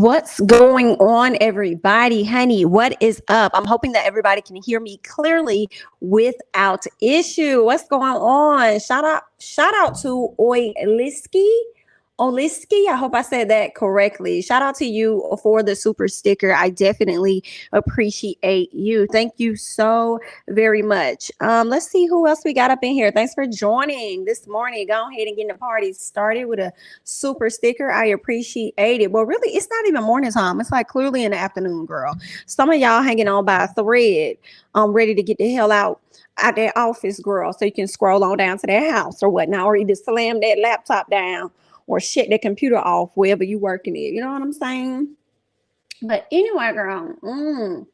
What's going on, everybody? Honey, what is up? I'm hoping that everybody can hear me clearly without issue. What's going on? Shout out to Oliski. I hope I said that correctly. Shout out to you for the super sticker. I definitely appreciate you. Thank you so very much. Let's see who else we got up in here. Thanks for joining this morning. Go ahead and get the party started with a super sticker. I appreciate it. Well, really, it's not even morning time. It's like clearly in the afternoon, girl. Some of y'all hanging on by a thread. I'm ready to get the hell out their office, girl, so you can scroll on down to their house or whatnot, or either slam that laptop down or shut the computer off wherever you working it. You know what I'm saying? But anyway, girl,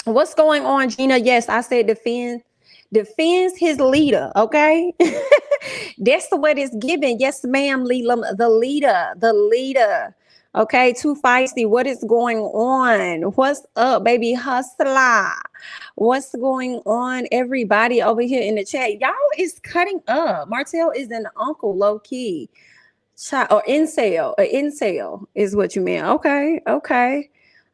what's going on, Gina? Yes, I said defends his leader. Okay, that's the way it's given. Yes, ma'am, Leela, the leader. Okay, too feisty. What is going on? What's up, baby hustler? What's going on, everybody over here in the chat? Y'all is cutting up. Martell is an uncle, low key. Or incel is what you mean. Okay.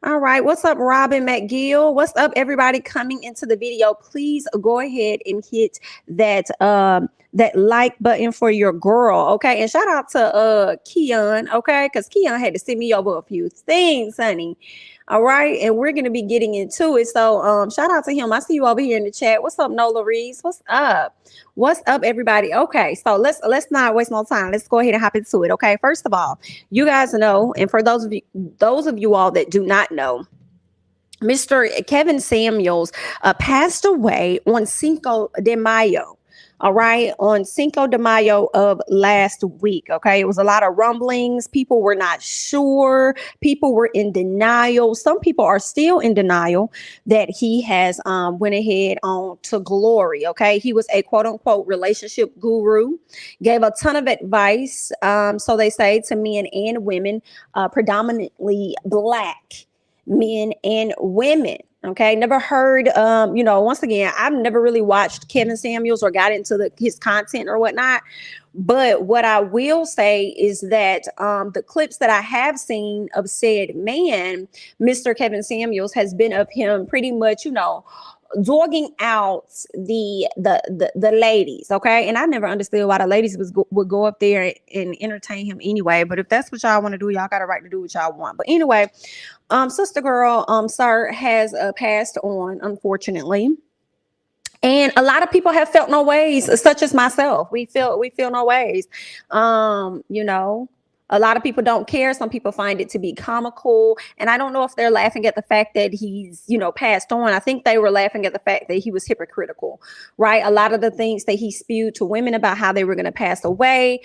All right. What's up, Robin McGill? What's up, everybody coming into the video? Please go ahead and hit that like button for your girl. Okay. And shout out to Keon, okay, because Keon had to send me over a few things, honey. All right, and we're gonna be getting into it. So shout out to him. I see you over here in the chat. What's up, Nola Reeves? What's up? What's up, everybody? Okay, so let's not waste more time. Let's go ahead and hop into it. Okay, first of all, you guys know, and for those of you all that do not know, Mr. Kevin Samuels passed away on Cinco de Mayo. All right, on Cinco de Mayo of last week. Okay, it was a lot of rumblings. People were not sure. People were in denial. Some people are still in denial that he has went ahead on to glory. Okay, he was a quote unquote relationship guru, gave a ton of advice. So they say, to men and women, predominantly Black men and women. Okay, never heard, once again, I've never really watched Kevin Samuels or got into his content or whatnot. But what I will say is that the clips that I have seen of said man, Mr. Kevin Samuels, has been of him pretty much, dogging out the ladies. Okay, and I never understood why the ladies would go up there and entertain him anyway. But if that's what y'all want to do, y'all got a right to do what y'all want. But anyway, sister girl, sir has passed on, unfortunately. And a lot of people have felt no ways, such as myself. We feel no ways. A lot of people don't care. Some people find it to be comical. And I don't know if they're laughing at the fact that he's, passed on. I think they were laughing at the fact that he was hypocritical, right? A lot of the things that he spewed to women about how they were going to pass away,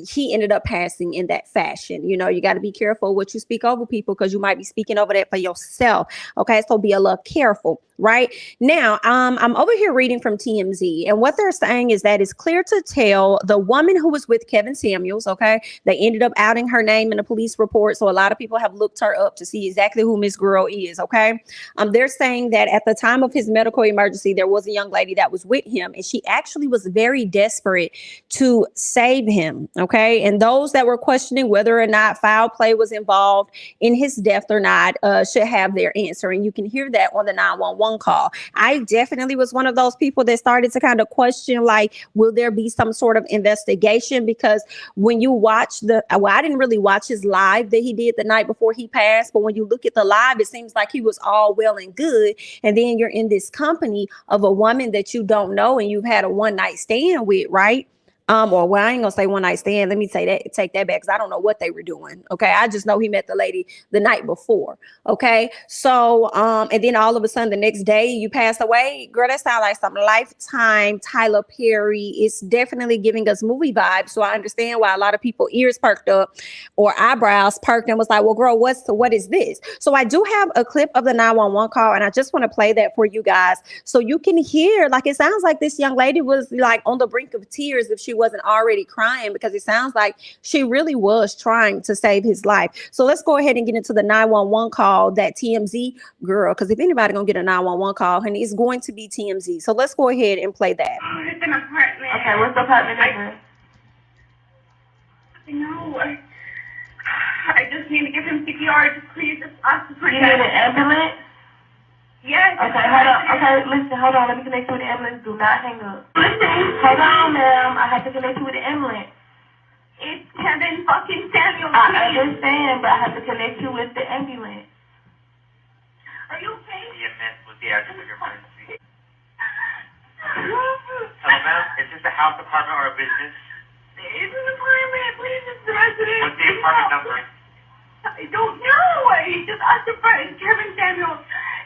he ended up passing in that fashion. You got to be careful what you speak over people, because you might be speaking over that for yourself. Okay, so be a little careful. Right now, I'm over here reading from TMZ, and what they're saying is that it's clear to tell the woman who was with Kevin Samuels. Okay, they ended up outing her name in a police report, so a lot of people have looked her up to see exactly who Miss Girl is. Okay, they're saying that at the time of his medical emergency, there was a young lady that was with him, and she actually was very desperate to save him. Okay, and those that were questioning whether or not foul play was involved in his death or not should have their answer, and you can hear that on the 911 call. I definitely was one of those people that started to kind of question, like, will there be some sort of investigation? Because when you watch I didn't really watch his live that he did the night before he passed, but when you look at the live, it seems like he was all well and good. And then you're in this company of a woman that you don't know and you've had a one night stand with, right? Well, I ain't gonna say one night stand. Let me take that back, because I don't know what they were doing. Okay, I just know he met the lady the night before. Okay, so and then all of a sudden the next day you pass away, girl. That sounds like some Lifetime Tyler Perry. It's definitely giving us movie vibes. So I understand why a lot of people ears perked up or eyebrows perked and was like, well, girl, what is this? So I do have a clip of the 911 call, and I just want to play that for you guys so you can hear. Like, it sounds like this young lady was like on the brink of tears if she wasn't already crying, because it sounds like she really was trying to save his life. So let's go ahead and get into the 911 call that TMZ girl, because if anybody gonna get a 911 call, honey, it's going to be TMZ. So let's go ahead and play that. Oh, it's an apartment. Okay, what's the apartment number? No. I just need to give him CPR. Just please, just ask for You need an ambulance? Yes. Okay, hold on. Okay, listen, hold on. Let me connect you with the ambulance. Do not hang up. Listen. Hold on, ma'am. I have to connect you with the ambulance. It's Kevin fucking Samuels. I understand, but I have to connect you with the ambulance. Are you okay? EMS with the address of your emergency. Hello, ma'am. Is this a house apartment or a business? It's an apartment. Please, it's the resident. What's the apartment number? I don't know. He just asked if it's Kevin Samuels.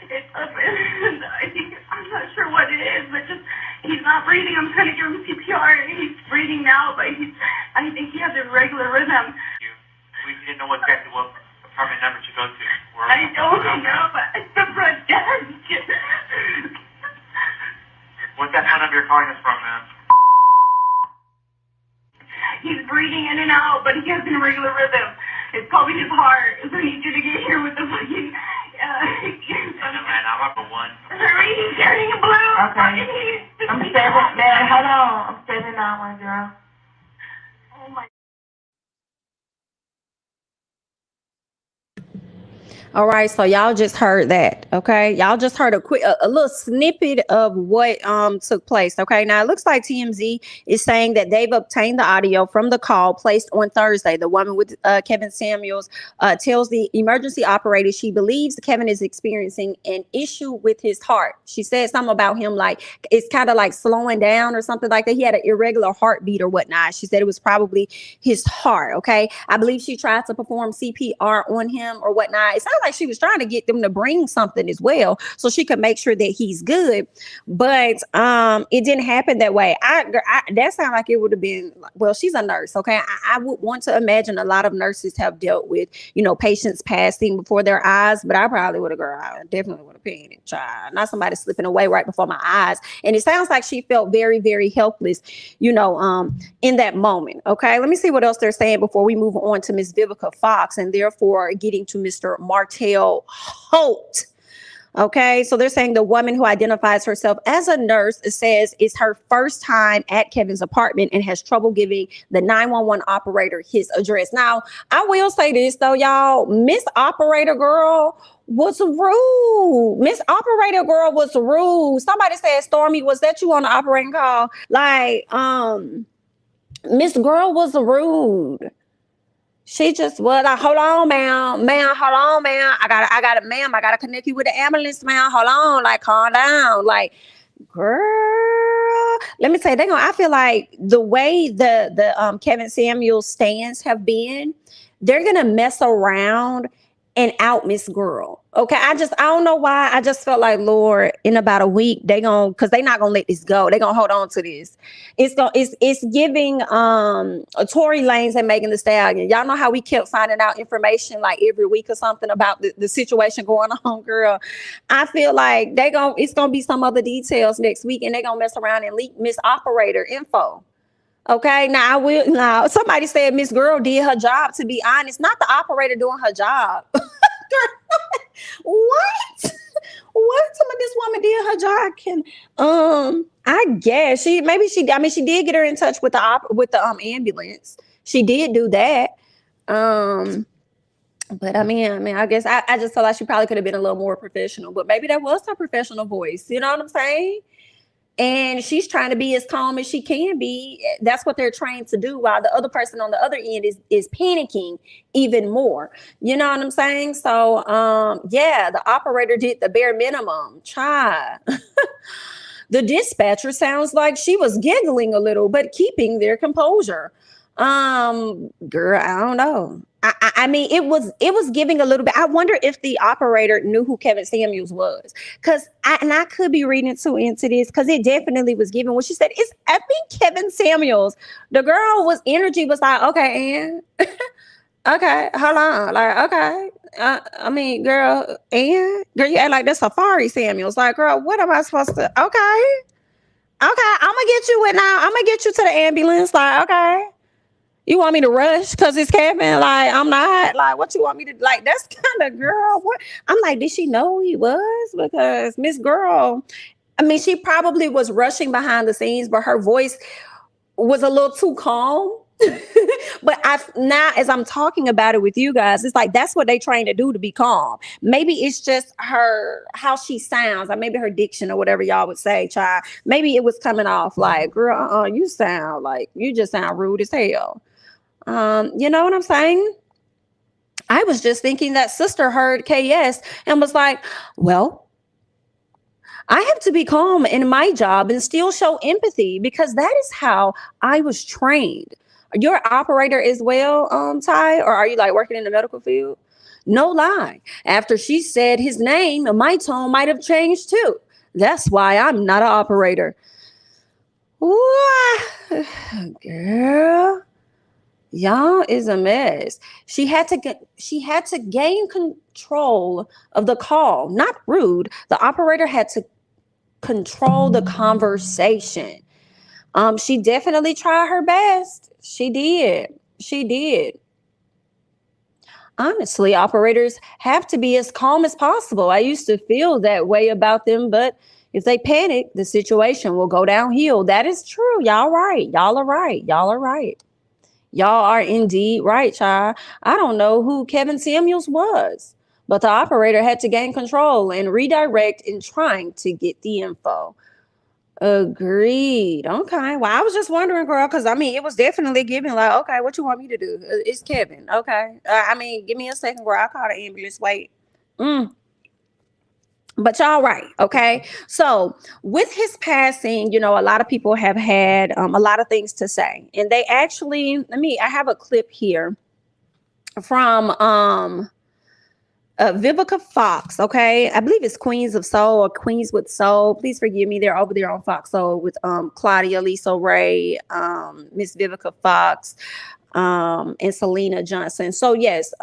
It's up in, I'm not sure what it is, but just, he's not breathing. I'm trying to give him CPR. He's breathing now, but I think he has a regular rhythm. We didn't know exactly what apartment number to go to. I don't know, but it's the front desk. What's that phone number you're calling us from, ma'am? He's breathing in and out, but he has an irregular rhythm. It's probably his heart. So I need you to get here with the fucking... man, I'm up for one. Hurry, he's turning blue. Okay. I'm 7, man, hold on. I'm 7910. Oh my... All right, so y'all just heard that, okay? Y'all just heard a little snippet of what took place, okay? Now, it looks like TMZ is saying that they've obtained the audio from the call placed on Thursday. The woman with Kevin Samuels tells the emergency operator she believes Kevin is experiencing an issue with his heart. She said something about him like it's kind of like slowing down or something like that. He had an irregular heartbeat or whatnot. She said it was probably his heart, okay? I believe she tried to perform CPR on him or whatnot. It sounds like she was trying to get them to bring something as well so she could make sure that he's good, but it didn't happen that way. That sounded like it would have been, well, she's a nurse, okay? I would want to imagine a lot of nurses have dealt with, patients passing before their eyes, but I probably would have, I definitely would have panicked, child. Not somebody slipping away right before my eyes. And it sounds like she felt very, very helpless, in that moment, okay? Let me see what else they're saying before we move on to Miss Vivica Fox and therefore getting to Mr. Martell Holt. Okay, so they're saying the woman who identifies herself as a nurse says it's her first time at Kevin's apartment and has trouble giving the 911 operator his address. Now, I will say this though, y'all, Miss Operator Girl was rude. Miss Operator Girl was rude. Somebody said, Stormy, was that you on the operating call? Like, Miss Girl was rude. She just was like, hold on, ma'am, hold on, ma'am. I gotta connect you with the ambulance, ma'am. Hold on, like, calm down. Like, girl, let me tell you, I feel like the way the Kevin Samuels stands have been, they're gonna mess around and out Miss Girl. Okay, I don't know why. I just felt like, Lord, in about a week, because they're not gonna let this go. They're gonna hold on to this. It's giving Tory Lanez and Megan Thee Stallion. Y'all know how we kept finding out information like every week or something about the situation going on, girl. I feel like it's gonna be some other details next week, and they're gonna mess around and leak Miss Operator info. Okay, now somebody said Miss Girl did her job. To be honest, not the operator doing her job. What? Some of this woman did her job. I guess she did get her in touch with the ambulance. She did do that. But I guess I just felt like she probably could have been a little more professional. But maybe that was her professional voice. You know what I'm saying? And she's trying to be as calm as she can be. That's what they're trained to do, while the other person on the other end is panicking even more. You know what I'm saying? So, the operator did the bare minimum. Try. The dispatcher sounds like she was giggling a little, but keeping their composure. Girl, I don't know. It was giving a little bit. I wonder if the operator knew who Kevin Samuels was, because I could be reading too into this, because it definitely was given when she said it's I think Kevin Samuels. The girl energy was like, okay, Ann, okay, hold on, like, okay. Girl, Ann, you act like that's Safari Samuels. Like, girl, what am I supposed to? Okay, I'm gonna get you to the ambulance. Like, okay. You want me to rush because it's Kevin? Like, I'm not. Like, what you want me to, like, that's kind of, girl, what? I'm like, did she know who he was? Because Miss Girl, she probably was rushing behind the scenes, but her voice was a little too calm. But I now, as I'm talking about it with you guys, it's like that's what they train to do, to be calm. Maybe it's just her, how she sounds, or maybe her diction, or whatever y'all would say, child. Maybe it was coming off like, girl, you sound like you just sound rude as hell. You know what I'm saying? I was just thinking that sister heard KS and was like, well, I have to be calm in my job and still show empathy because that is how I was trained. You're an operator as well, Ty, or are you like working in the medical field? No lie. After she said his name, my tone might have changed too. That's why I'm not an operator. Ooh, girl, y'all is a mess. She had to gain control of the call, not rude. The operator had to control the conversation. She definitely tried her best. She did. She did. Honestly, operators have to be as calm as possible. I used to feel that way about them, but if they panic, the situation will go downhill. That is true. Y'all right. Y'all are right. Y'all are right. Y'all are indeed right, child. I don't know who Kevin Samuels was, but the operator had to gain control and redirect in trying to get the info. Agreed. Okay. Well, I was just wondering, girl, because I mean, it was definitely giving like, okay, what you want me to do? It's Kevin. Okay. I mean, give me a second, girl. I'll call the ambulance. Wait. Mm. But y'all right. Okay. So with his passing, a lot of people have had a lot of things to say. And they actually, I have a clip here from Vivica Fox, okay? I believe it's Queens of Soul or Queens with Soul. Please forgive me. They're over there on Fox Soul with Claudia, Lisa Ray, Miss Vivica Fox, and Selena Johnson. So yes,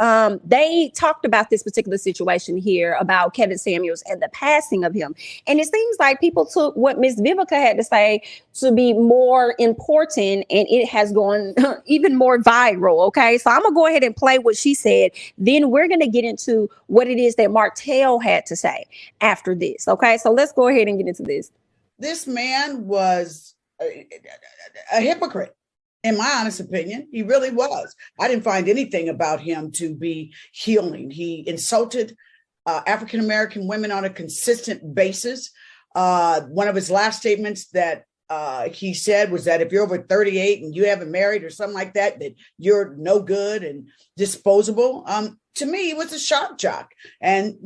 they talked about this particular situation here about Kevin Samuels and the passing of him. And it seems like people took what Miss Vivica had to say to be more important, and it has gone even more viral. Okay, so I'm gonna go ahead and play what she said. Then we're gonna get into what it is that Martell had to say after this. Okay, so let's go ahead and get into this. This man was a hypocrite. In my honest opinion, he really was. I didn't find anything about him to be healing. He insulted African American women on a consistent basis. One of his last statements that he said was that if you're over 38 and you haven't married or something like that, that you're no good and disposable. To me, he was a shock jock. And,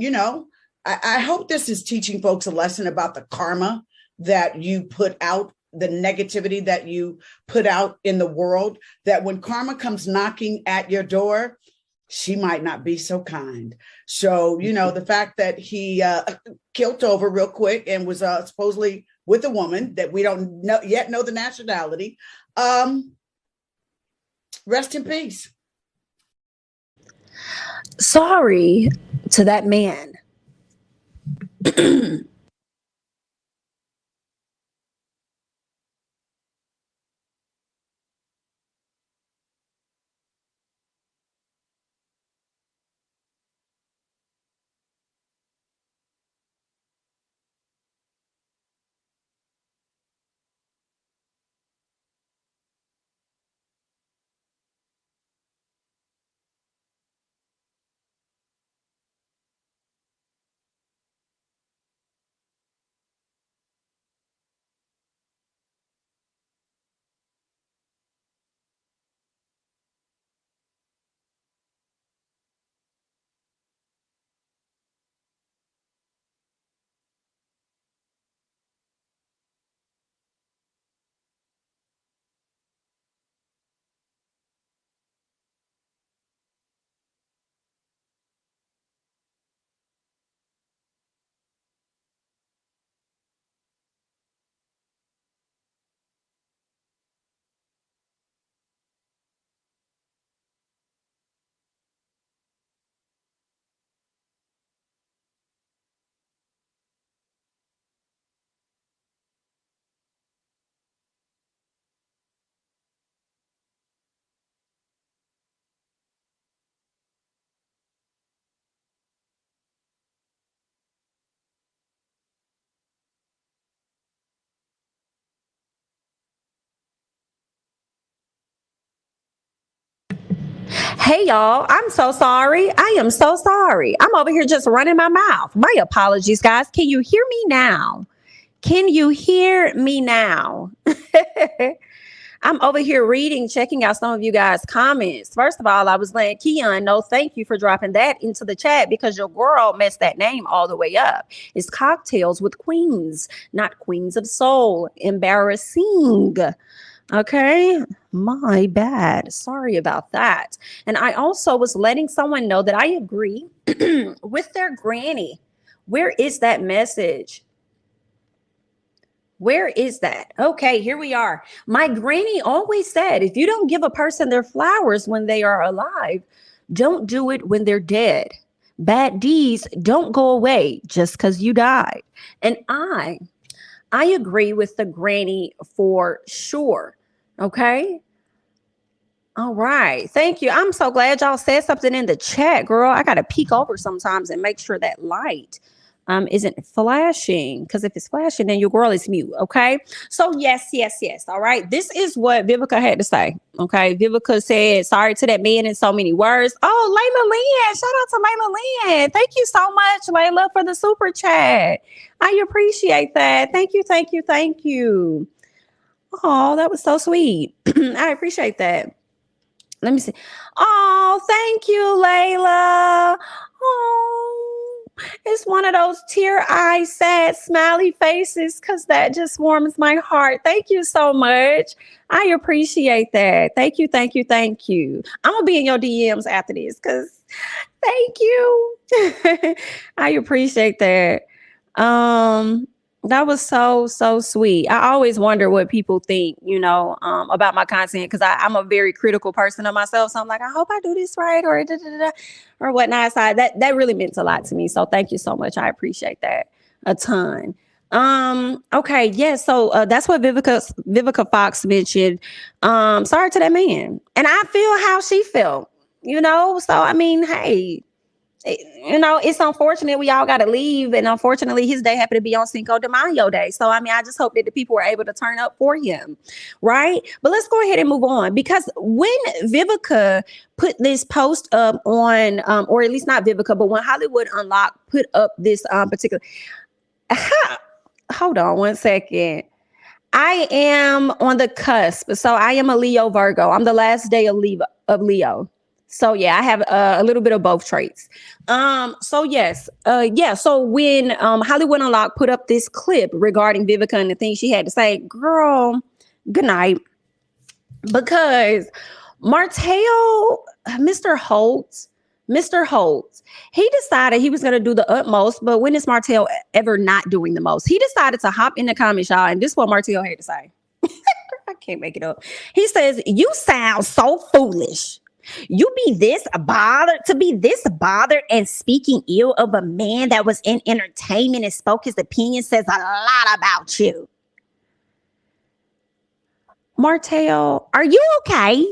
I hope this is teaching folks a lesson about the karma that you put out, the negativity that you put out in the world, that when karma comes knocking at your door, she might not be so kind. So, the fact that he killed over real quick and was supposedly with a woman that we don't yet know the nationality, rest in peace. Sorry to that man. Hey y'all, I'm so sorry. I am so sorry. I'm over here just running my mouth. My apologies, guys. Can you hear me now? Can you hear me now? I'm over here reading, checking out some of you guys' comments. First of all, I was letting Keon know thank you for dropping that into the chat because your girl messed that name all the way up. It's Cocktails with Queens, not Queens of Soul. Embarrassing. Okay, my bad. Sorry about that. And I also was letting someone know that I agree with their granny. Where is that message? Where is that? Okay, here we are. My granny always said, if you don't give a person their flowers when they are alive, don't do it when they're dead. Bad deeds don't go away just because you died. And I agree with the granny for sure. Okay. All right. Thank you. I'm so glad y'all said something in the chat, girl. I got to peek over sometimes and make sure that light isn't flashing, because if it's flashing, then your girl is mute. Okay. So yes. All right. This is what Vivica had to say. Okay. Vivica said, sorry to that man in so many words. Oh, Layla Lynn. Shout out to Layla Lynn. Thank you so much, Layla, for the super chat. I appreciate that. Thank you. Oh, that was so sweet. I appreciate that. Let me see. Oh, thank you, Layla. Oh, it's one of those tear-eyed, sad, smiley faces because that just warms my heart. Thank you so much. I appreciate that. Thank you. I'm going to be in your DMs after this because thank you. I appreciate that. That was so sweet. I always wonder what people think, about my content because I'm a very critical person of myself. So I'm like, I hope I do this right or or whatnot. So that really meant a lot to me. So thank you so much. I appreciate that a ton. Okay, yeah. So that's what Vivica Fox mentioned. Sorry to that man, and I feel how she felt. So I mean, hey. It's unfortunate we all got to leave. And unfortunately, his day happened to be on Cinco de Mayo Day. So, I mean, I just hope that the people were able to turn up for him. Right. But let's go ahead and move on, because when Vivica put this post up on, or at least not Vivica, but when Hollywood Unlocked put up this particular, hold on one second. I am on the cusp. So I am a Leo Virgo. I'm the last day of Leo. So yeah, I have a little bit of both traits. So yes, So when Hollywood Unlocked put up this clip regarding Vivica and the things she had to say, girl, good night. Because Martell, Mr. Holt, he decided he was going to do the utmost. But when is Martell ever not doing the most? He decided to hop in the comments, y'all, and this is what Martell had to say. I can't make it up. He says, "You sound so foolish. You be this bothered and speaking ill of a man that was in entertainment and spoke his opinion says a lot about you." Martell, are you okay?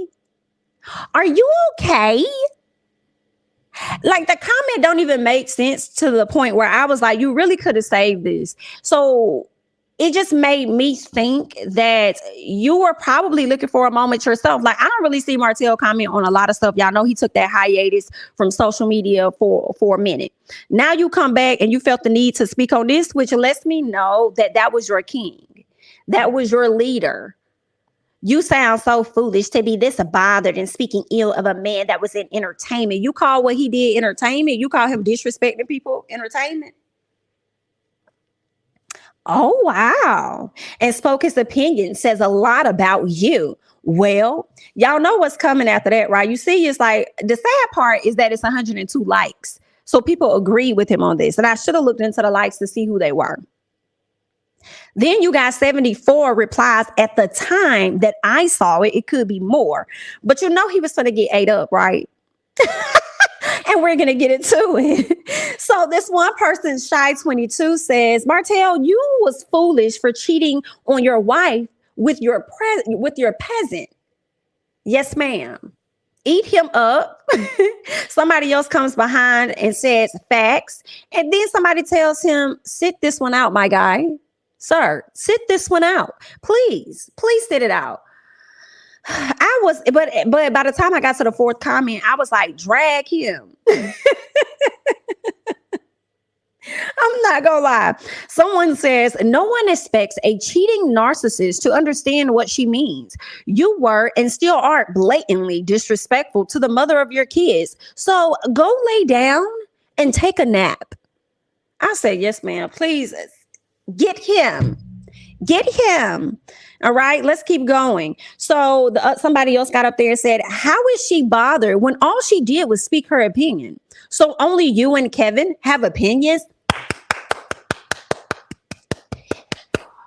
Like, the comment don't even make sense to the point where I was like, you really could have saved this. So it just made me think that you were probably looking for a moment yourself. Like, I don't really see Martell comment on a lot of stuff. Y'all know he took that hiatus from social media for a minute. Now you come back and you felt the need to speak on this, which lets me know that was your king. That was your leader. You sound so foolish to be this bothered and speaking ill of a man that was in entertainment. You call what he did entertainment? You call him disrespecting people entertainment? Oh, wow. And spoke his opinion says a lot about you. Well, y'all know what's coming after that, right? You see, it's like, the sad part is that it's 102 likes. So people agree with him on this. And I should have looked into the likes to see who they were. Then you got 74 replies at the time that I saw it. It could be more. But he was going to get ate up, right? And we're going to get into it. So this one person, Shy22, says, Martell, you was foolish for cheating on your wife with your peasant. Yes, ma'am. Eat him up. Somebody else comes behind and says facts. And then somebody tells him, sit this one out, my guy. Sir, sit this one out. Please sit it out. I was, but by the time I got to the fourth comment, I was like, drag him. I'm not gonna lie. Someone says, no one expects a cheating narcissist to understand what she means. You were and still are blatantly disrespectful to the mother of your kids. So go lay down and take a nap. I say, yes, ma'am. Please get him. Get him. All right, let's keep going. So somebody else got up there and said, how is she bothered when all she did was speak her opinion? So only you and Kevin have opinions?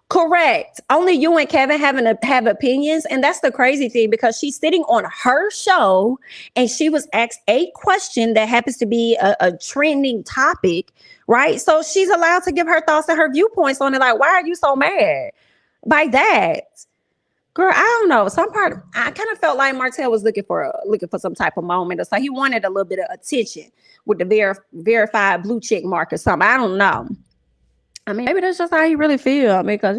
Correct. Only you and Kevin have opinions. And that's the crazy thing, because she's sitting on her show and she was asked a question that happens to be a trending topic, right? So she's allowed to give her thoughts and her viewpoints on it. Like, why are you so mad by that? Girl, I don't know. I kind of felt like Martell was looking for some type of moment. So he wanted a little bit of attention with the verified blue check mark or something. I don't know. I mean, maybe that's just how he really feel, because,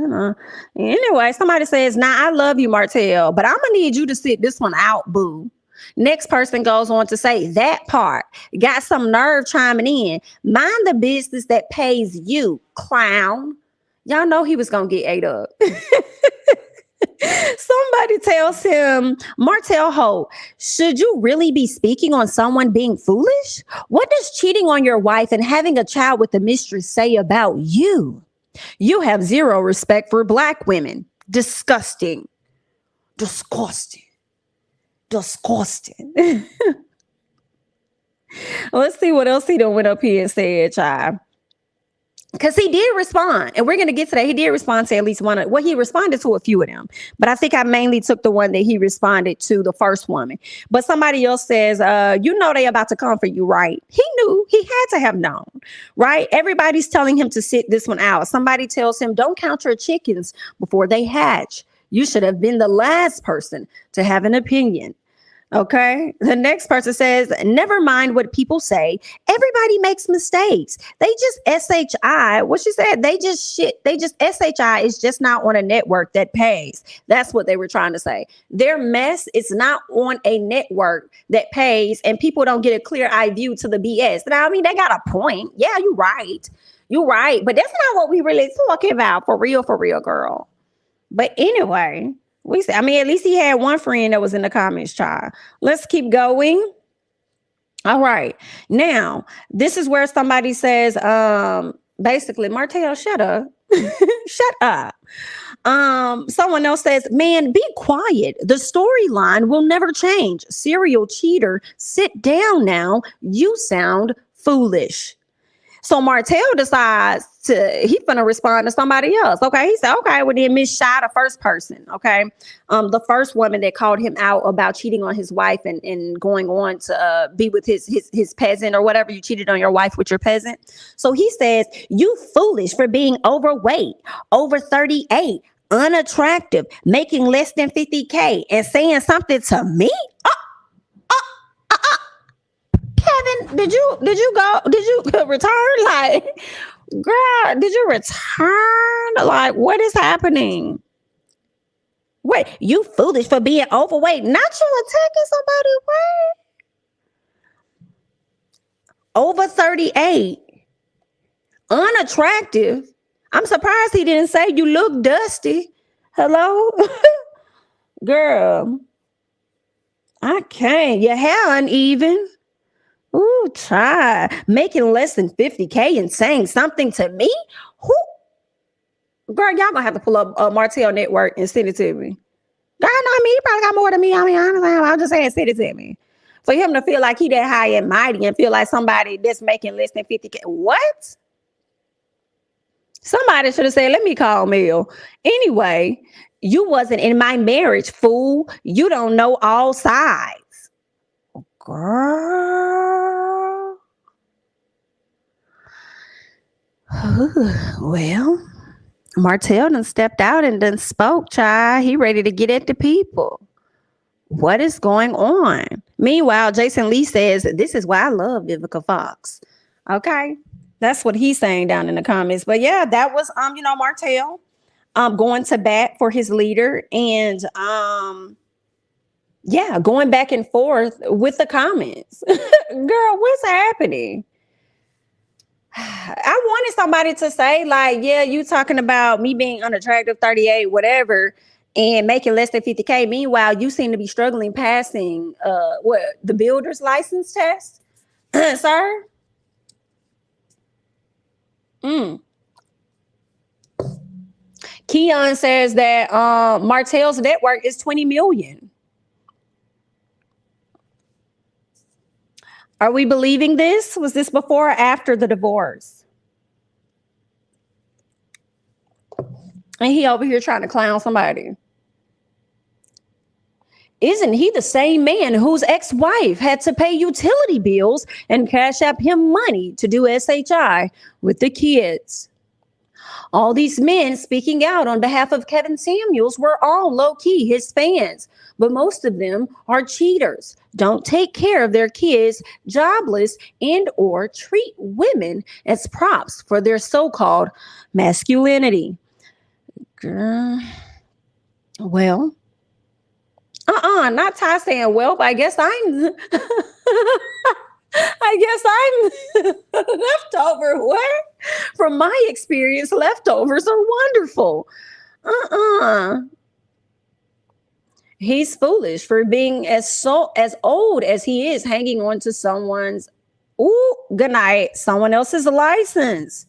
anyway, somebody says, I love you, Martell, but I'm going to need you to sit this one out, boo. Next person goes on to say, that part, got some nerve chiming in. Mind the business that pays you, clown. Y'all know he was going to get ate up. Somebody tells him, Martell Holt, should you really be speaking on someone being foolish? What does cheating on your wife and having a child with the mistress say about you? You have zero respect for Black women. Disgusting. Disgusting. Disgusting. Let's see what else he done went up here and said, child. Because he did respond, and we're going to get to that. He did respond to at least one. He responded to a few of them, but I think I mainly took the one that he responded to, the first woman. But somebody else says, they about to come for you, right? He knew. He had to have known, right? Everybody's telling him to sit this one out. Somebody tells him, don't count your chickens before they hatch. You should have been the last person to have an opinion. Okay. The next person says, never mind what people say. Everybody makes mistakes. They just SHI. What she said, they just SHI is just not on a network that pays. That's what they were trying to say. Their mess is not on a network that pays, and people don't get a clear eye view to the BS. Now, I mean, they got a point. Yeah, you're right. You're right. But that's not what we really talking about. For real, girl. But anyway, at least he had one friend that was in the comments, child. Let's keep going. All right. Now, this is where somebody says, basically, Martell, shut up. Shut up. Someone else says, man, be quiet. The storyline will never change. Serial cheater, sit down now. You sound foolish. So Martell decides he's going to respond to somebody else. Okay. He said, okay, well then Miss Shy, the first person. Okay. The first woman that called him out about cheating on his wife and going on to be with his peasant or whatever. You cheated on your wife with your peasant. So he says, you foolish for being overweight, over 38, unattractive, making less than 50K and saying something to me. Kevin, did you return? Like, girl, did you return? Like, what is happening? Wait, you foolish for being overweight. Not you attacking somebody weight. Over 38. Unattractive. I'm surprised he didn't say you look dusty. Hello? Girl. I can't. Your hair uneven. Ooh, child. Making less than 50K and saying something to me? Who? Girl, y'all gonna have to pull up Martell Network and send it to me. Girl, I mean, he probably got more than me. I mean, honestly, I'm just saying, send it to me. For him to feel like he that high and mighty and feel like somebody that's making less than 50K. What? Somebody should have said, let me call Mel. Anyway, you wasn't in my marriage, fool. You don't know all sides. Girl. Well, Martell done stepped out and done spoke, child. He ready to get at the people. What is going on? Meanwhile, Jason Lee says, this is why I love Vivica Fox. Okay. That's what he's saying down in the comments. But yeah, that was, Martell going to bat for his leader. And Yeah, going back and forth with the comments. Girl, what's happening? I wanted somebody to say, like, yeah, you talking about me being unattractive, 38, whatever, and making less than 50K. Meanwhile, you seem to be struggling passing the builder's license test, sir. Keon says that Martell's net worth is 20 million. Are we believing this? Was this before or after the divorce? And he over here trying to clown somebody. Isn't he the same man whose ex-wife had to pay utility bills and cash up him money to do SHI with the kids? All these men speaking out on behalf of Kevin Samuels were all low-key his fans, but most of them are cheaters, don't take care of their kids, jobless, and or treat women as props for their so-called masculinity. Girl. Well, not Ty saying, well, I guess I'm leftover. What? From my experience, leftovers are wonderful. He's foolish for being as old as he is, hanging on to someone's someone else's license.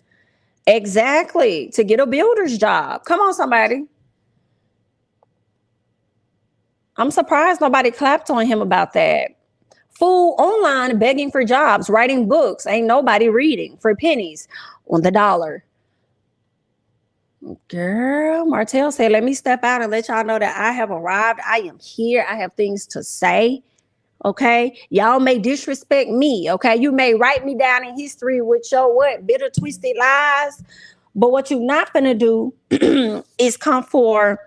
Exactly. To get a builder's job. Come on, somebody. I'm surprised nobody clapped on him about that. Fool online begging for jobs, writing books. Ain't nobody reading for pennies on the dollar. Girl, Martell said, let me step out and let y'all know that I have arrived. I am here. I have things to say. Okay. Y'all may disrespect me. Okay. You may write me down in history with your bitter, twisted lies. But what you're not going to do is come for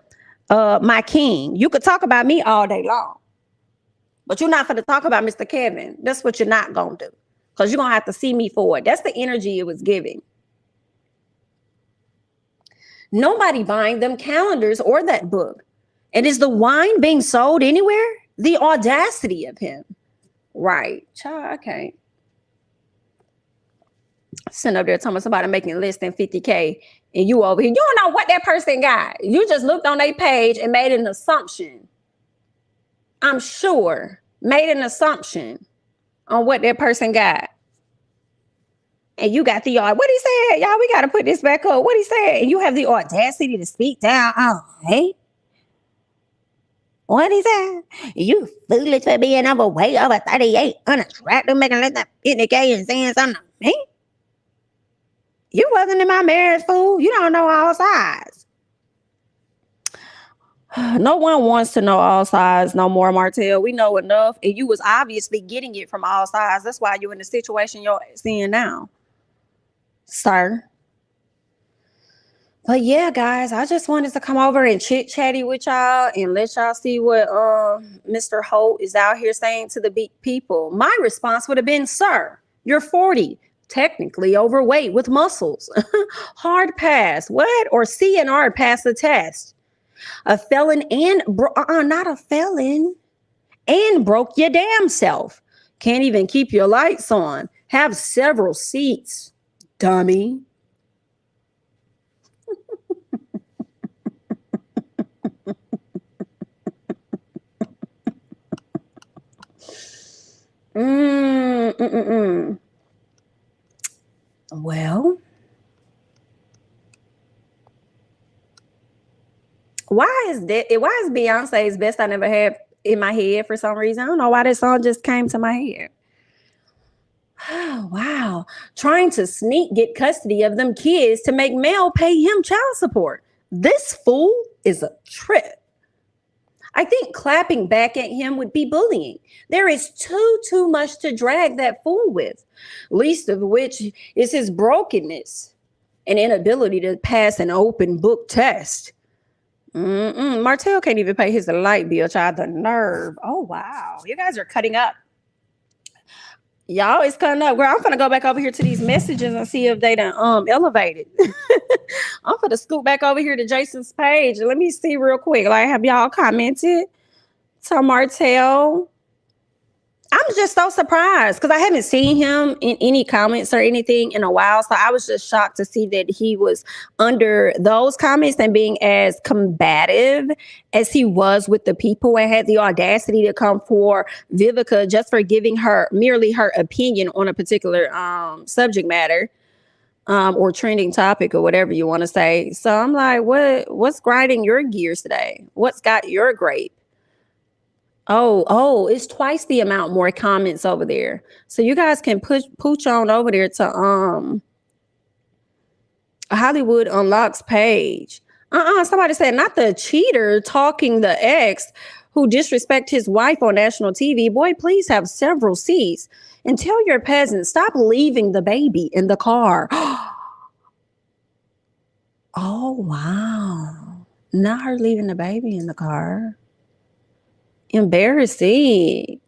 my king. You could talk about me all day long, but you're not going to talk about Mr. Kevin. That's what you're not going to do, because you're going to have to see me for it. That's the energy it was giving. Nobody buying them calendars or that book. And is the wine being sold anywhere? The audacity of him. Right. Child, okay. Sitting up there talking about somebody making less than 50K and you over here. You don't know what that person got. You just looked on their page and made an assumption. I'm sure. Made an assumption on what that person got. And you got the what he said, y'all, we got to put this back up. What he said, and you have the audacity to speak down. Oh, hey. What he said? You foolish for being overweight, over 38, unattractive, making less than 50K and saying something to me? You wasn't in my marriage, fool. You don't know all sides. No one wants to know all sides no more, Martell. We know enough. And you was obviously getting it from all sides. That's why you're in the situation you're seeing now, sir. But yeah, guys, I just wanted to come over and chit-chatty with y'all and let y'all see what Mr. Holt is out here saying to the people. My response would have been, sir, you're 40, technically overweight with muscles. Hard pass. What? Or CNR pass the test. A felon and not a felon, and broke your damn self. Can't even keep your lights on. Have several seats, dummy. Well, why is Beyonce's Best I Never Had in my head for some reason? I don't know why this song just came to my head. Oh, wow. Trying to get custody of them kids to make Mel pay him child support. This fool is a trip. I think clapping back at him would be bullying. There is too much to drag that fool with, least of which is his brokenness and inability to pass an open book test. Martell can't even pay his light bill, child. The nerve. Oh, wow. You guys are cutting up. Y'all is cutting up. Girl, I'm going to go back over here to these messages and see if they done elevated. I'm going to scoot back over here to Jason's page. Let me see real quick. Like, have y'all commented? to Martell. I'm just so surprised because I haven't seen him in any comments or anything in a while. So I was just shocked to see that he was under those comments and being as combative as he was with the people and had the audacity to come for Vivica just for giving her merely her opinion on a particular subject matter or trending topic or whatever you want to say. So I'm like, what's grinding your gears today? What's got your grape? Oh, it's twice the amount more comments over there. So you guys can pooch on over there to Hollywood Unlocks page. Somebody said not the cheater talking the ex who disrespect his wife on national TV. Boy, please have several seats and tell your peasants stop leaving the baby in the car. Oh wow. Not her leaving the baby in the car. Embarrassing.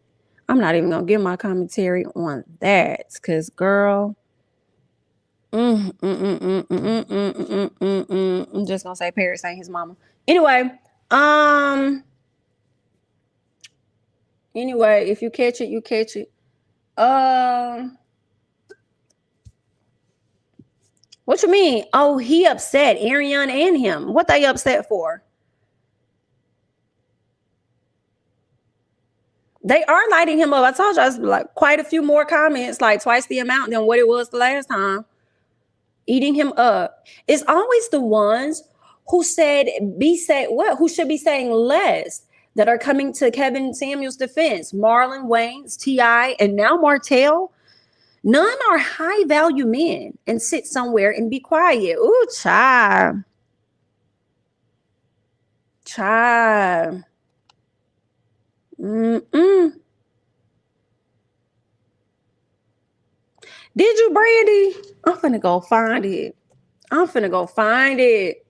I'm not even gonna give my commentary on that because girl, I'm just gonna say Paris ain't his mama. Anyway, if you catch it, you catch it. What you mean? Oh, he upset Ariane and him. What they upset for? They are lighting him up. I told you, I was like quite a few more comments, like twice the amount than what it was the last time. Eating him up. It's always the ones who who should be saying less that are coming to Kevin Samuels' defense. Marlon Wayans, T.I., and now Martell. None are high value men and sit somewhere and be quiet. Ooh, child. Child. Did you, Brandy? I'm finna go find it.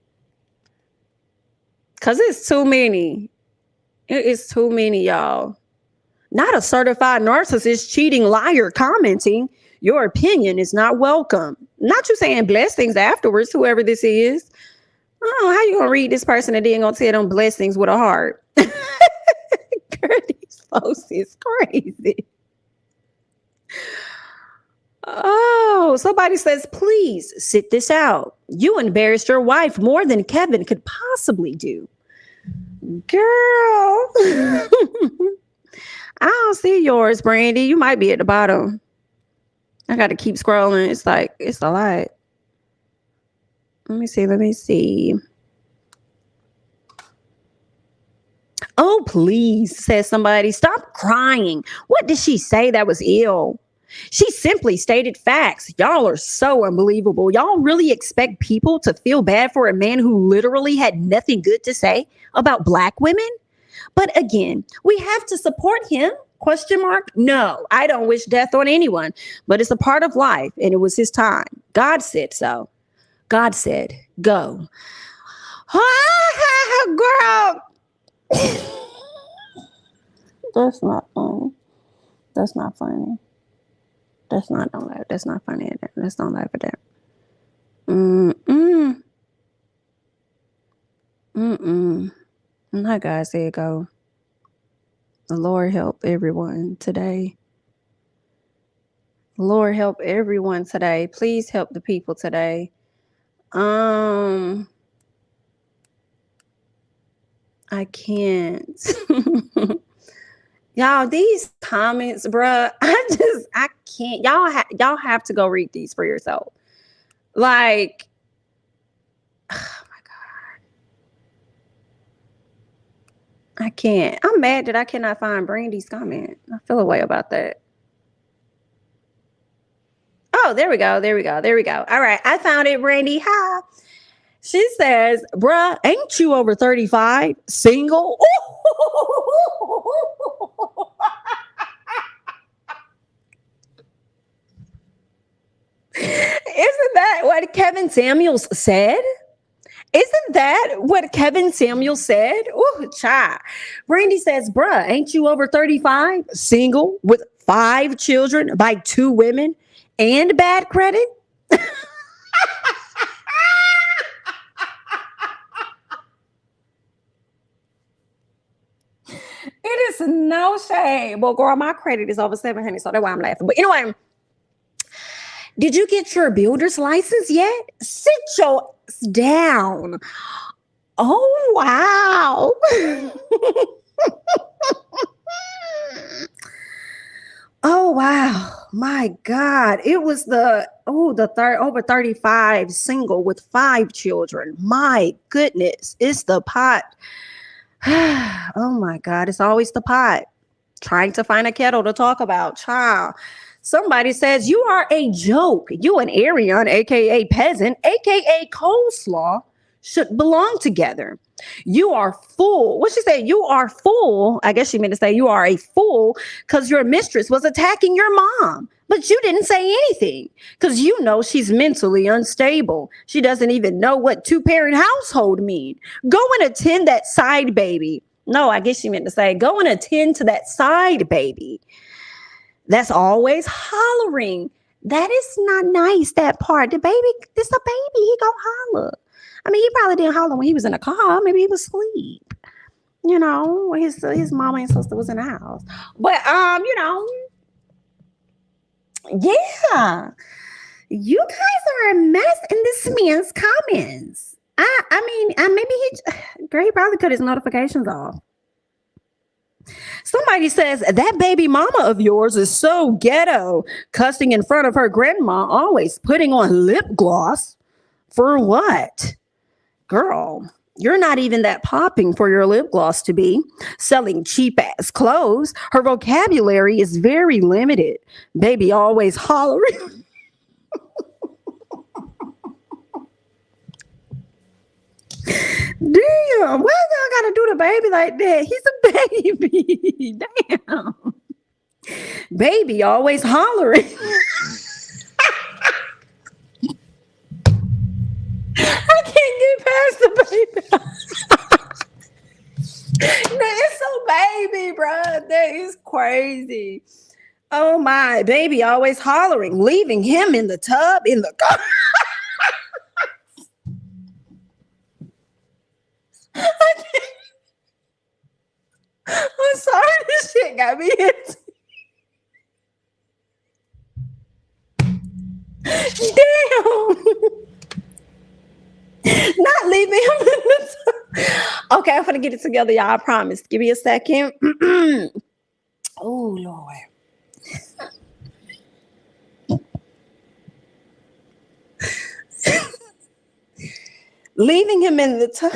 Cause it's too many. It is too many, y'all. Not a certified narcissist, cheating, liar commenting. Your opinion is not welcome. Not you saying blessings afterwards, whoever this is. Oh, how you gonna read this person and then gonna tell them blessings with a heart? Girl, these folks is crazy. Oh, somebody says, please sit this out. You embarrassed your wife more than Kevin could possibly do. Girl. I don't see yours, Brandy. You might be at the bottom. I got to keep scrolling. It's a lot. Let me see. Oh, please, says somebody. Stop crying. What did she say that was ill? She simply stated facts. Y'all are so unbelievable. Y'all really expect people to feel bad for a man who literally had nothing good to say about Black women? But again, we have to support him? ? No, I don't wish death on anyone, but it's a part of life and it was his time. God said so. God said, go. Girl. That's not funny. That's not funny. That's not funny. Let's don't laugh at that. Like God said, go. The Lord help everyone today. Lord help everyone today. Please help the people today. I can't. Y'all, these comments, bruh, I can't. Y'all have to go read these for yourself. Like, oh my God. I can't. I'm mad that I cannot find Brandy's comment. I feel a way about that. Oh, there we go. All right. I found it, Brandy. Hi. She says, bruh, ain't you over 35? Single? Isn't that what Kevin Samuels said? Oh, child. Brandy says, bruh, ain't you over 35? Single with 5 children by 2 women and bad credit? It Listen, no shame. Well, girl, my credit is over 700, so that's why I'm laughing. But anyway, did you get your builder's license yet? Sit your ass down. Oh, wow. Oh, wow. My God. It was the third over 35 single with 5 children. My goodness. It's the pot. Oh my God. It's always the pot. Trying to find a kettle to talk about. Child. Somebody says you are a joke. You and Arion, aka peasant, aka coleslaw, should belong together. You are fool. What she said? You are fool. I guess she meant to say you are a fool because your mistress was attacking your mom, but you didn't say anything because you know she's mentally unstable. She doesn't even know what 2-parent household mean. Go and attend that side baby. No, I guess she meant to say go and attend to that side baby. That's always hollering. That is not nice, that part. The baby, this a baby. He gonna holler. I mean, he probably didn't holler when he was in the car. Maybe he was asleep. You know, his mama and sister was in the house. But you know, yeah. You guys are a mess in this man's comments. I mean, maybe he probably cut his notifications off. Somebody says that baby mama of yours is so ghetto, cussing in front of her grandma, always putting on lip gloss. For what? Girl, you're not even that popping for your lip gloss to be. Selling cheap ass clothes. Her vocabulary is very limited. Baby always hollering. Damn, why y'all gotta do the baby like that? He's a baby. Damn. Baby always hollering. I can't get past the baby. It's so baby, bro. That is crazy. Oh my, baby always hollering, leaving him in the tub in the car. I'm sorry, this shit got me hit. Damn. Not leaving him in the tub. Okay, I'm gonna get it together, y'all. I promise. Give me a second. Oh Lord. Leaving him in the tub.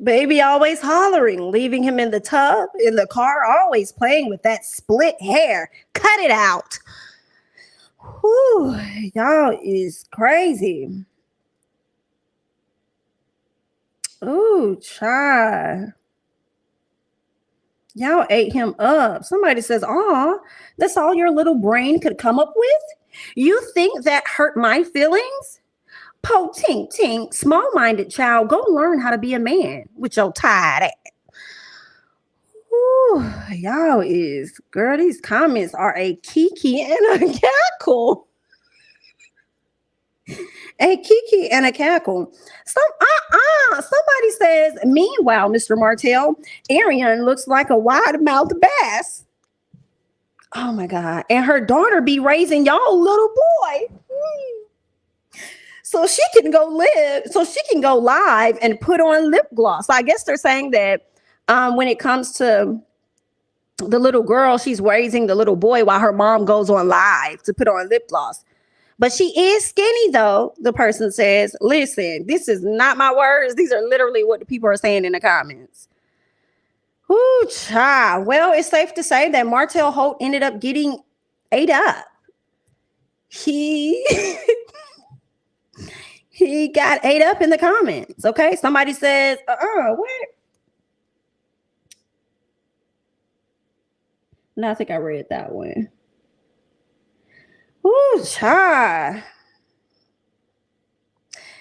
Baby always hollering, leaving him in the tub, in the car, always playing with that split hair. Cut it out. Whew, y'all is crazy. Ooh, child. Y'all ate him up. Somebody says, "Aw, that's all your little brain could come up with? You think that hurt my feelings? Po tink tink, small-minded child, go learn how to be a man with your tired ass." Ooh, y'all is, girl, these comments are a kiki and a cackle. A kiki and a cackle. Somebody says, meanwhile, Mr. Martell, Arian looks like a wide-mouthed bass. Oh my God. And her daughter be raising y'all little boy. So she can go live and put on lip gloss. So I guess they're saying that when it comes to the little girl, she's raising the little boy while her mom goes on live to put on lip gloss. But she is skinny, though. The person says, listen, this is not my words. These are literally what the people are saying in the comments. Ooh, child. Well, it's safe to say that Martell Holt ended up getting ate up. He got ate up in the comments. Okay. Somebody says, what? No, I think I read that one. Ooh, child.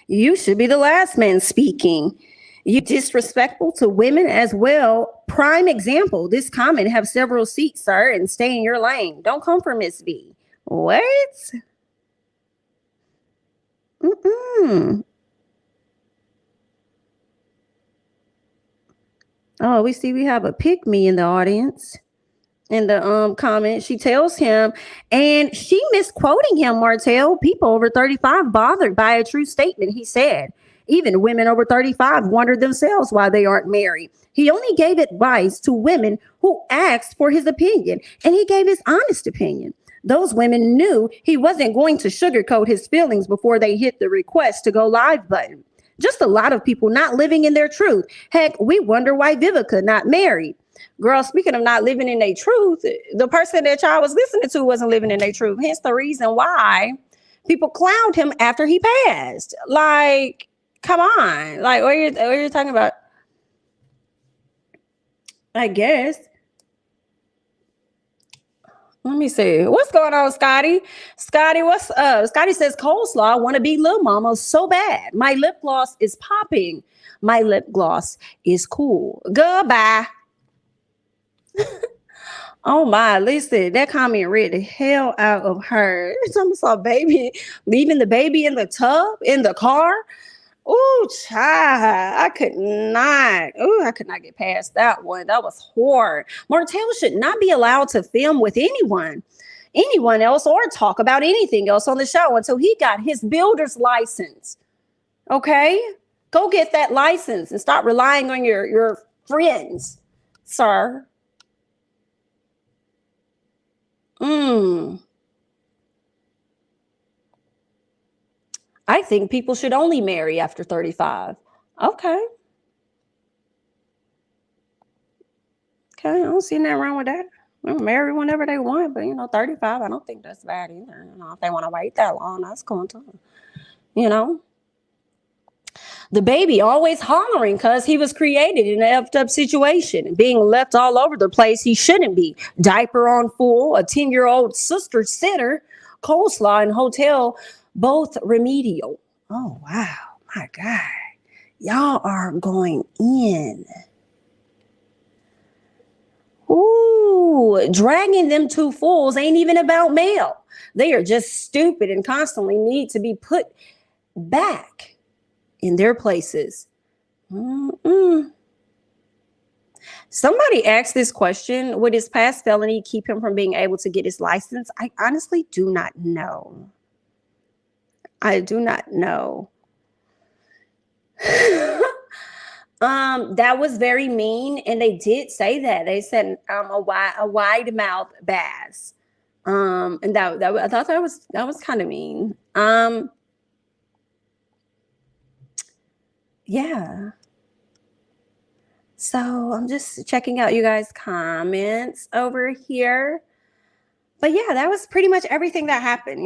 You should be the last man speaking. You disrespectful to women as well. Prime example. This comment have several seats, sir, and stay in your lane. Don't come for Miss B. What? Oh, we have a pick me in the audience. In the comment, she tells him, and she misquoting him, Martell. People over 35 bothered by a true statement he said. Even women over 35 wonder themselves why they aren't married. He only gave advice to women who asked for his opinion, and he gave his honest opinion. Those women knew he wasn't going to sugarcoat his feelings before they hit the request to go live button. Just a lot of people not living in their truth. Heck, we wonder why Vivica not married. Girl, speaking of not living in their truth, the person that y'all was listening to wasn't living in their truth. Hence the reason why people clowned him after he passed. Like, come on. Like, what are you talking about? I guess. Let me see. What's going on, Scotty? Scotty, what's up? Scotty says, coleslaw, I want to be Lil Mama so bad. My lip gloss is popping. My lip gloss is cool. Goodbye. Oh my, listen, that comment read the hell out of her. Someone saw baby leaving the baby in the tub in the car. Ooh, child, I could not get past that one. That was horrid. Martell should not be allowed to film with anyone else, or talk about anything else on the show until he got his builder's license. Okay? Go get that license and stop relying on your friends, sir. I think people should only marry after 35. Okay. Okay, I don't see nothing wrong with that. Marry whenever they want, but 35, I don't think that's bad either. If they want to wait that long, that's cool too. The baby always hollering because he was created in an effed up situation and being left all over the place he shouldn't be. Diaper on full, a 10-year-old sister sitter, coleslaw and hotel, both remedial. Oh, wow. My God. Y'all are going in. Ooh, dragging them two fools ain't even about male. They are just stupid and constantly need to be put back in their places. Somebody asked this question: would his past felony keep him from being able to get his license? I honestly do not know. I do not know. That was very mean, and they did say that. They said a wide mouth bass. And that I thought that was kind of mean. Yeah. So I'm just checking out you guys' comments over here. But yeah, that was pretty much everything that happened,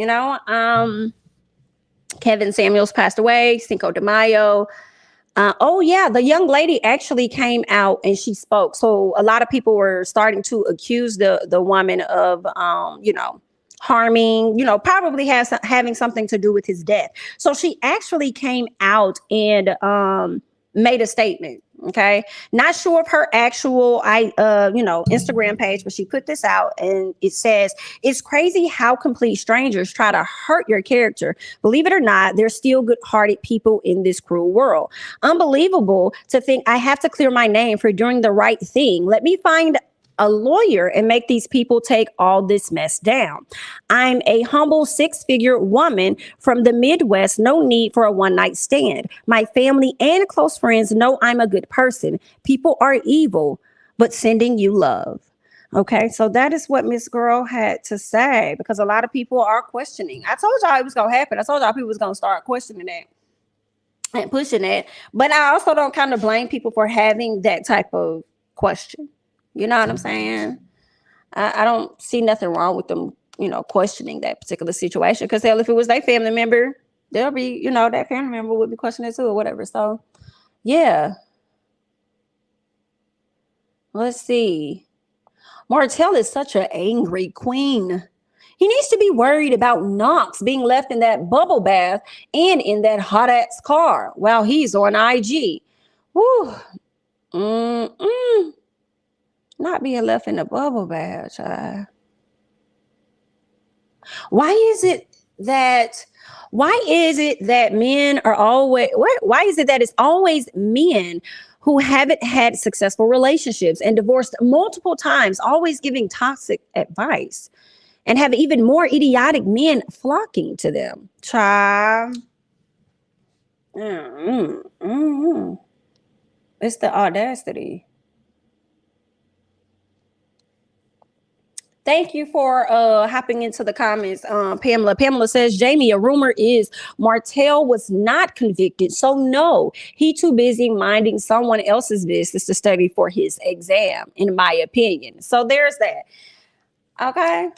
Kevin Samuels passed away, Cinco de Mayo. Oh yeah, the young lady actually came out and she spoke. So a lot of people were starting to accuse the woman of harming, probably having something to do with his death. So she actually came out and made a statement. Okay, not sure of her actual Instagram page, but she put this out and it says, it's crazy how complete strangers try to hurt your character. Believe it or not, there's still good-hearted people in this cruel world. Unbelievable to think I have to clear my name for doing the right thing. Let me find a lawyer and make these people take all this mess down. I'm a humble 6-figure woman from the Midwest. No need for a one-night stand. My family and close friends know I'm a good person. People are evil, but sending you love. Okay, so that is what Miss Girl had to say, because a lot of people are questioning. I told y'all it was going to happen. I told y'all people was going to start questioning that and pushing that. But I also don't kind of blame people for having that type of question. You know what I'm saying? I don't see nothing wrong with them, questioning that particular situation. Because hell, if it was their family member, they'll be, that family member would be questioning it too or whatever. So, yeah. Let's see. Martell is such an angry queen. He needs to be worried about Knox being left in that bubble bath and in that hot ass car while he's on IG. Woo. Not being left in a bubble bath, child. Why is it that men are always, why is it that it's always men who haven't had successful relationships and divorced multiple times, always giving toxic advice, and have even more idiotic men flocking to them. Child. It's the audacity. Thank you for hopping into the comments, Pamela. Pamela says, Jamie, a rumor is Martell was not convicted. So no, he too busy minding someone else's business to study for his exam, in my opinion. So there's that. Okay.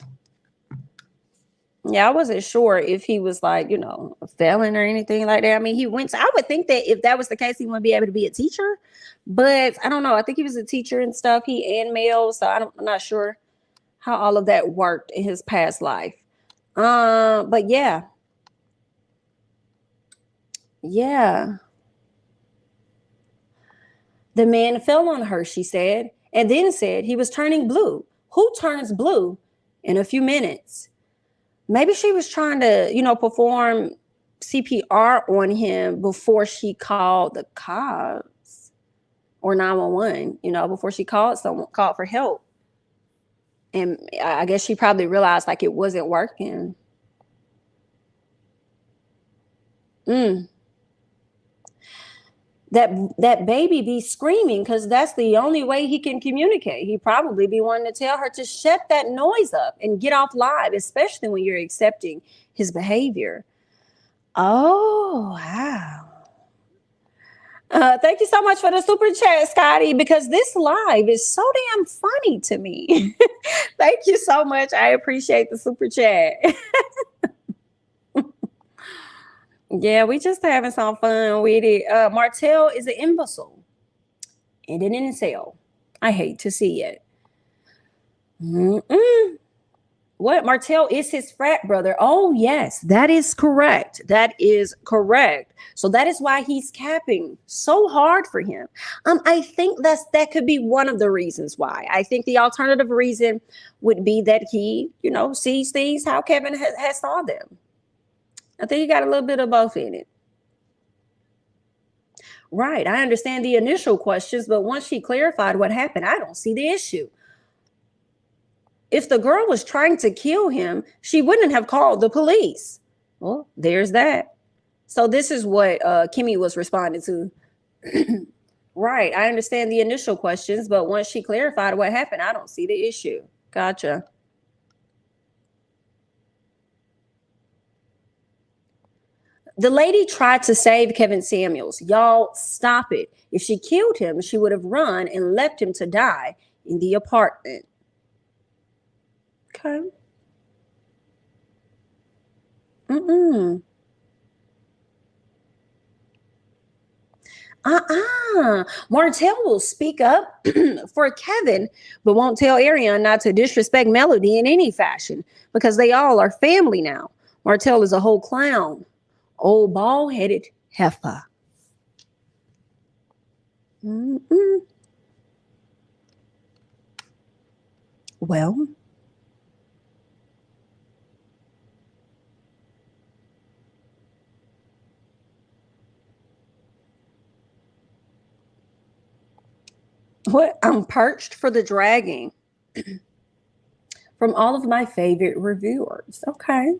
Yeah, I wasn't sure if he was like, you know, a felon or anything like that. I mean, I would think that if that was the case, he wouldn't be able to be a teacher. But I don't know. I think he was a teacher and stuff. And male. So I'm not sure how all of that worked in his past life. But yeah. The man fell on her, she said, and then said he was turning blue. Who turns blue in a few minutes? Maybe she was trying to, you know, perform CPR on him before she called the cops or 911, you know, before she called for help. And I guess she probably realized like it wasn't working. That baby be screaming because that's the only way he can communicate. He probably be wanting to tell her to shut that noise up and get off live, especially when you're accepting his behavior. Oh, wow. Thank you so much for the super chat, Scotty, because this live is so damn funny to me. Thank you so much. I appreciate the super chat. Yeah, we just having some fun with it. Martell is an imbecile and an incel. I hate to see it. What? Martell is his frat brother. Oh, yes, that is correct. That is correct. So that is why he's capping so hard for him. I think that could be one of the reasons why. I think the alternative reason would be that he, you know, sees things how Kevin has saw them. I think you got a little bit of both in it. Right. I understand the initial questions, but once she clarified what happened, I don't see the issue. If the girl was trying to kill him, she wouldn't have called the police. Well, there's that. So this is what Kimmy was responding to. Right. I understand the initial questions, but once she clarified what happened, I don't see the issue. Gotcha. The lady tried to save Kevin Samuels. Y'all, stop it. If she killed him, she would have run and left him to die in the apartment. Okay. Martell will speak up for Kevin, but won't tell Ariane not to disrespect Melody in any fashion because they all are family now. Martell is a whole clown. Old bald-headed heifer. Well, what? I'm perched for the dragging from all of my favorite reviewers. Okay.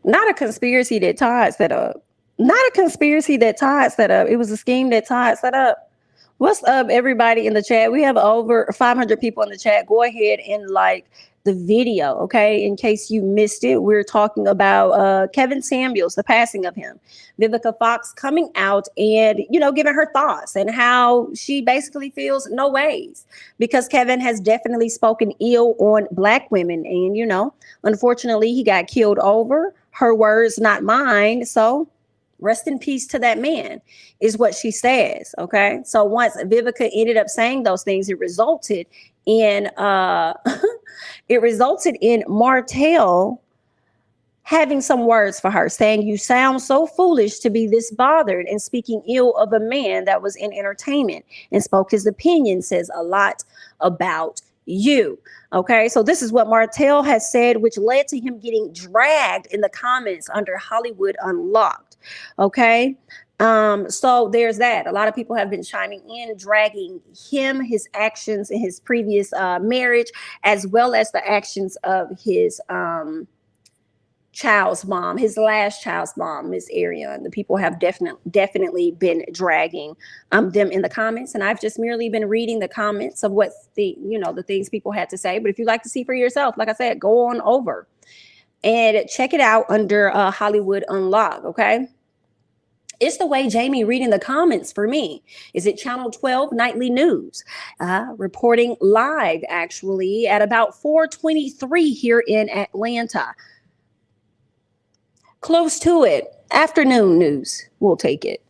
Not a conspiracy that Todd set up. It was a scheme that Todd set up. What's up, everybody in the chat? We have over 500 people in the chat. Go ahead and like the video, okay? In case you missed it, we're talking about Kevin Samuels, the passing of him. Vivica Fox coming out and, you know, giving her thoughts and how she basically feels no ways because Kevin has definitely spoken ill on Black women. And, you know, unfortunately, he got killed over. Her words, not mine. So rest in peace to that man is what she says. Okay. So once Vivica ended up saying those things, it resulted in Martell having some words for her saying, you sound so foolish to be this bothered, and speaking ill of a man that was in entertainment and spoke his opinion says a lot about you. Okay, so this is what Martell has said, which led to him getting dragged in the comments under Hollywood Unlocked. Okay. So there's that. A lot of people have been chiming in, dragging him, his actions in his previous marriage, as well as the actions of his child's mom, his last child's mom, Miss Ariane. The people have definitely been dragging them in the comments, and I've just merely been reading the comments of what the things people had to say. But if you'd like to see for yourself, like I said, go on over and check it out under Hollywood Unlocked. Okay. It's the way Jamie reading the comments for me. Is it Channel 12 Nightly News? Reporting live, actually, at about 4:23 here in Atlanta. Close to it. Afternoon news. We'll take it.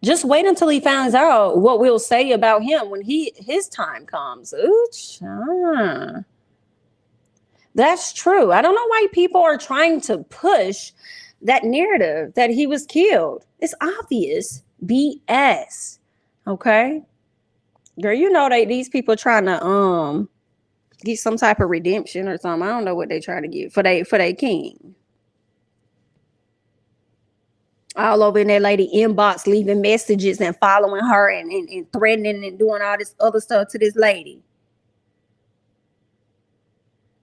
Just wait until he finds out what we'll say about him when his time comes. Ooh, that's true. I don't know why people are trying to push that narrative that he was killed. It's obvious BS. Okay? Girl, you know these people trying to get some type of redemption or something. I don't know what they trying to get for they king. All over in that lady inbox, leaving messages and following her and threatening and doing all this other stuff to this lady.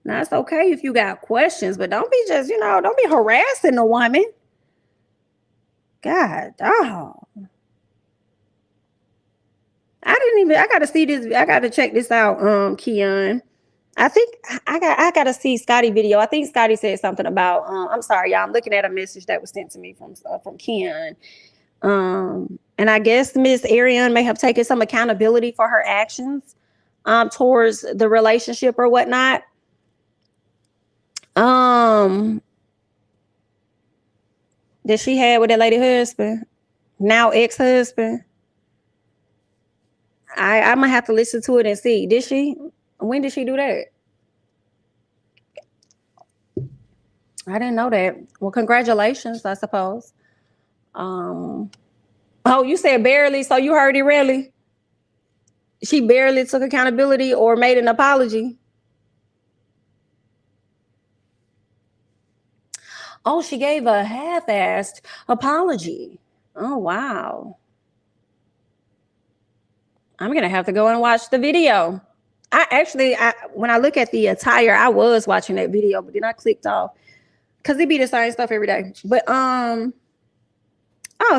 Now, it's okay if you got questions, but don't be just, don't be harassing the woman. God, dog. I got to see this. I got to check this out, Keon. I think I got to see Scotty video. I think Scotty said something about, I'm sorry, y'all. I'm looking at a message that was sent to me from Keon. And I guess Miss Ariane may have taken some accountability for her actions towards the relationship or whatnot. That she had with that lady husband, now ex-husband. I'm gonna have to listen to it and see. Did she? When did she do that? I didn't know that. Well, congratulations, I suppose. Oh, you said barely, so you heard it really? She barely took accountability or made an apology. Oh, she gave a half-assed apology. Oh, wow. I'm going to have to go and watch the video. When I look at the attire, I was watching that video, but then I clicked off because it be the same stuff every day. But, oh,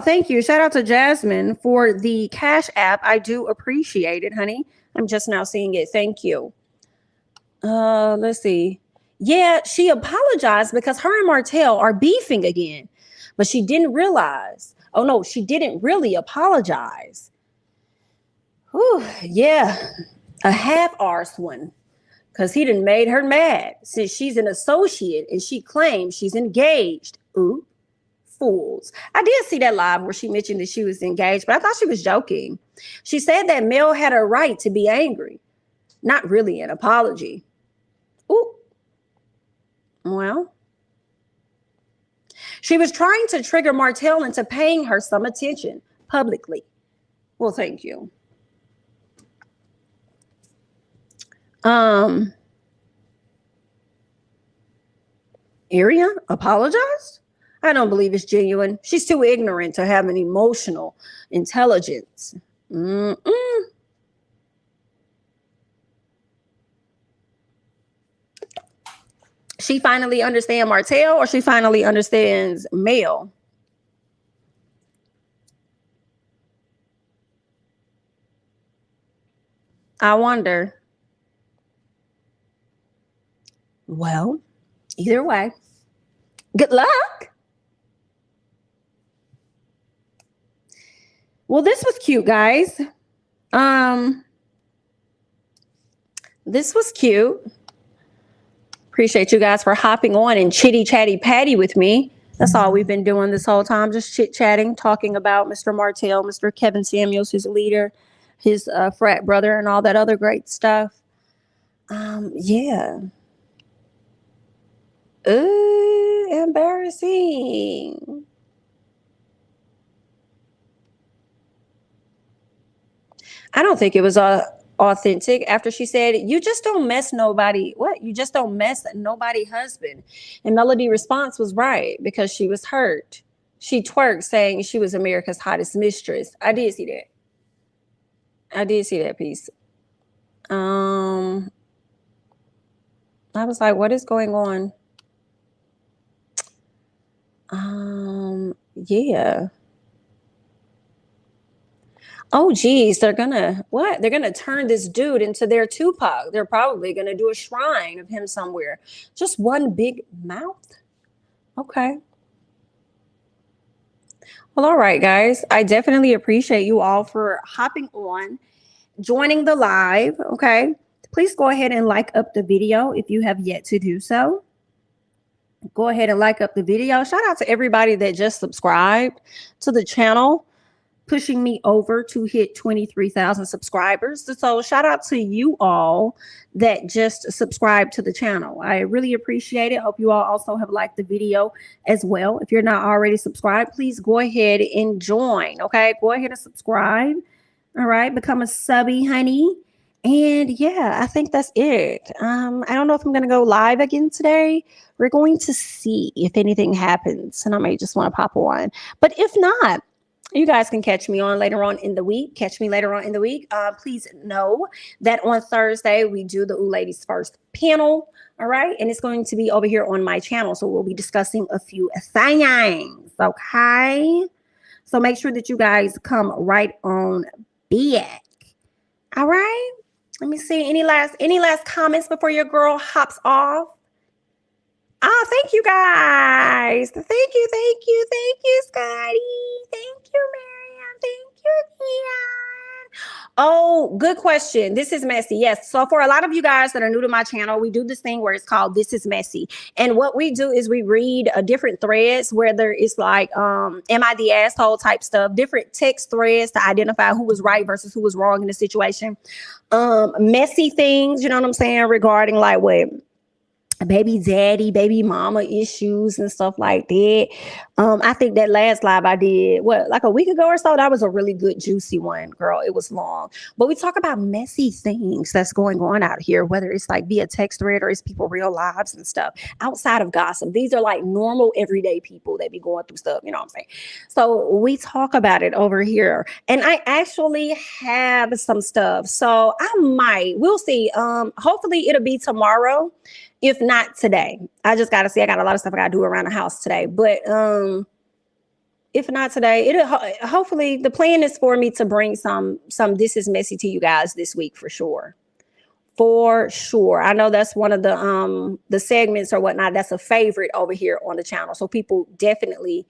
thank you. Shout out to Jasmine for the Cash App. I do appreciate it, honey. I'm just now seeing it. Thank you. Let's see. Yeah, she apologized because her and Martell are beefing again, but she didn't realize. Oh no, she didn't really apologize. Whew, yeah, a half-arsed one, because he done made her mad since she's an associate and she claims she's engaged. Ooh, fools. I did see that live where she mentioned that she was engaged, but I thought she was joking. She said that Mel had a right to be angry, not really an apology. Ooh. Well, she was trying to trigger Martell into paying her some attention publicly. Well, thank you. Ariane apologized? I don't believe it's genuine. She's too ignorant to have an emotional intelligence. She finally understands Martell, or she finally understands Mel? I wonder. Well, either way, good luck. Well, this was cute, guys. This was cute. Appreciate you guys for hopping on and chitty chatty patty with me. That's all we've been doing this whole time, just chit chatting, talking about Mr. Martell, Mr. Kevin Samuels, his leader, his frat brother, and all that other great stuff. Yeah. Ooh, embarrassing. I don't think it was authentic after she said, you just don't mess nobody. What? You just don't mess nobody husband. And Melody response was right because she was hurt. She twerked saying she was America's hottest mistress. I did see that. I did see that piece. I was like, what is going on? Yeah. Oh, geez, they're gonna what? They're gonna turn this dude into their Tupac. They're probably gonna do a shrine of him somewhere. Just one big mouth. Okay. Well, all right, guys. I definitely appreciate you all for hopping on, joining the live. Okay. Please go ahead and like up the video if you have yet to do so. Go ahead and like up the video. Shout out to everybody that just subscribed to the channel, pushing me over to hit 23,000 subscribers. So shout out to you all that just subscribed to the channel. I really appreciate it. Hope you all also have liked the video as well. If you're not already subscribed, please go ahead and join. Okay, go ahead and subscribe. All right, become a subby, honey. And yeah, I think that's it. I don't know if I'm going to go live again today. We're going to see if anything happens, and I may just want to pop on. But if not, you guys can catch me on later on in the week. Catch me later on in the week. Please know that on Thursday, we do the Ooh Ladies First panel. All right. And it's going to be over here on my channel. So we'll be discussing a few things. Okay. So make sure that you guys come right on back. All right. Let me see. Any last comments before your girl hops off? Oh, thank you guys. Thank you, Scotty. Thank you, Miriam. Thank you, Dion. Oh, good question. This is messy. Yes. So for a lot of you guys that are new to my channel, we do this thing where it's called This Is Messy. And what we do is we read different threads where there is like, am I the asshole type stuff, different text threads to identify who was right versus who was wrong in the situation. Messy things, you know what I'm saying, regarding like what baby daddy, baby mama issues and stuff like that. I think that last live I did, like a week ago or so, that was a really good, juicy one, girl. It was long. But we talk about messy things that's going on out here, whether it's like via text thread or it's people real lives and stuff outside of gossip. These are like normal, everyday people that be going through stuff, you know what I'm saying? So we talk about it over here. And I actually have some stuff. So we'll see. Hopefully it'll be tomorrow. If not today. I just got to see. I got a lot of stuff I got to do around the house today. But if not today, hopefully the plan is for me to bring some This Is Messy to you guys this week for sure. For sure. I know that's one of the segments or whatnot. That's a favorite over here on the channel. So people definitely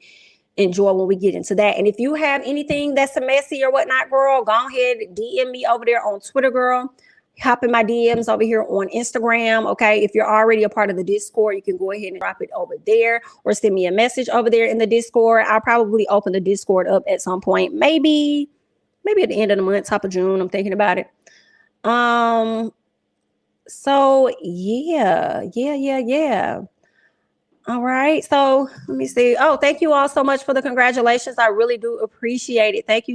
enjoy when we get into that. And if you have anything that's a messy or whatnot, girl, go ahead, DM me over there on Twitter, girl. Hop in my DMs over here on Instagram. Okay. If you're already a part of the Discord, you can go ahead and drop it over there or send me a message over there in the Discord. I'll probably open the Discord up at some point. Maybe at the end of the month, top of June. I'm thinking about it. So yeah. All right. So let me see. Oh, thank you all so much for the congratulations. I really do appreciate it. Thank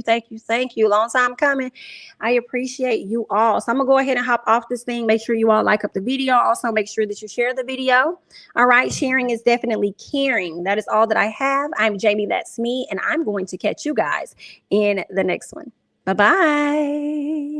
you. Long time coming. I appreciate you all. So I'm going to go ahead and hop off this thing. Make sure you all like up the video. Also, make sure that you share the video. All right. Sharing is definitely caring. That is all that I have. I'm Jamie, that's me. And I'm going to catch you guys in the next one. Bye-bye.